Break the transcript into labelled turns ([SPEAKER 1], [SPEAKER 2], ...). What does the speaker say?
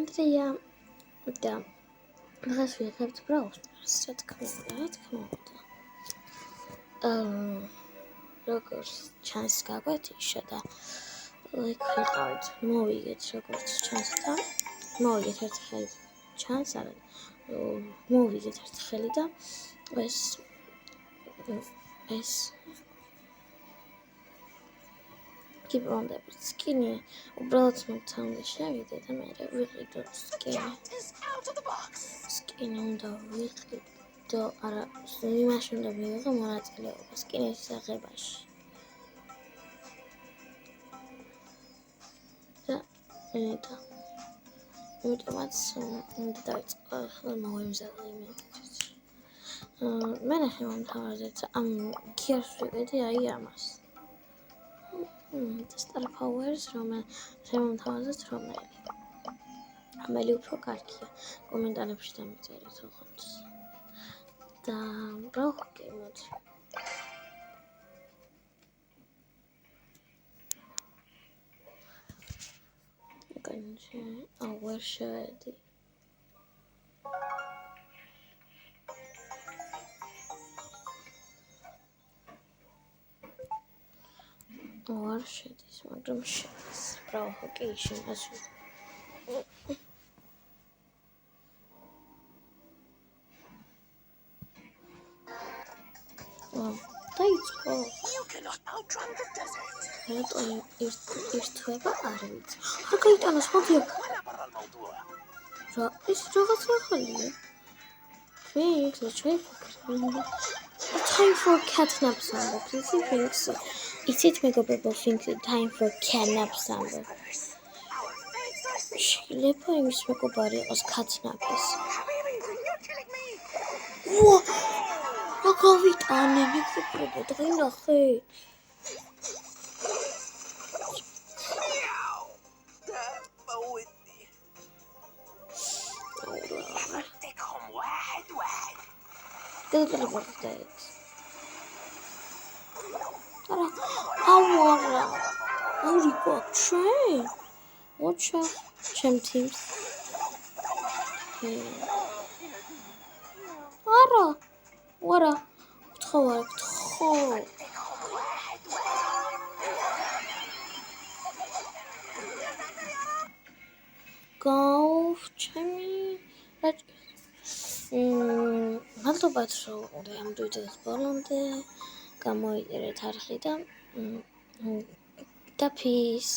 [SPEAKER 1] ანდრია და დღეს ვიღებთ ბრაუზერს, რა თქმა უნდა. როგორც ჩანს გაგვეთიშა და ვიყავით, მოვიგეთ როგორც ჩანს და მოვიგეთ ერთი ხელი ჩანს, არა მოვიგეთ ერთი ხელი და ეს გიბრუნდებით სკინი უბრალოდ მოგთან უნდა შევიდე და მე ვიყიდო სკინი უნდა ვიყიდო არა იმაში უნდა მივიღო მონაწილეობა სკინის აღებაში და იმიტომაც უნდა დავიწყო ახლა მოვემზადე იმედით მე ნახე მომთავაზეთ ამ გიარს ვიყიდი აი ამას Star Powers, შემომთავაზეთ რომელი. ამელი უფრო კარგია. კომენტარებში დამიწერეთ ოღონდ. და რა ვქნათ? განსე, ვერ შევედი. არ შედის, მაგრამ შედის. ბრავო, კი, შემას. დაიწყო. რატო ერთვება არ ვიცი. არ გაიტანოს მოდი. რა ის რაღაც ახალია. Thanks, let's try time for catnap sample. Please thanks. Is it megabubble thinks time for catnap sample? შეიძლება იმის მეგობარი იყოს catnap-ის. რა გავიტანე მეგობრებო, დღინახე. Teleportate. Awara. Uri gotche. Watcha. Chem teams. Ara. Wara. Tkhovar. Go. Chemi. მადლობთ რომ ამდროინდეთ ბოლომდე გამოიგერეთ არხი და peace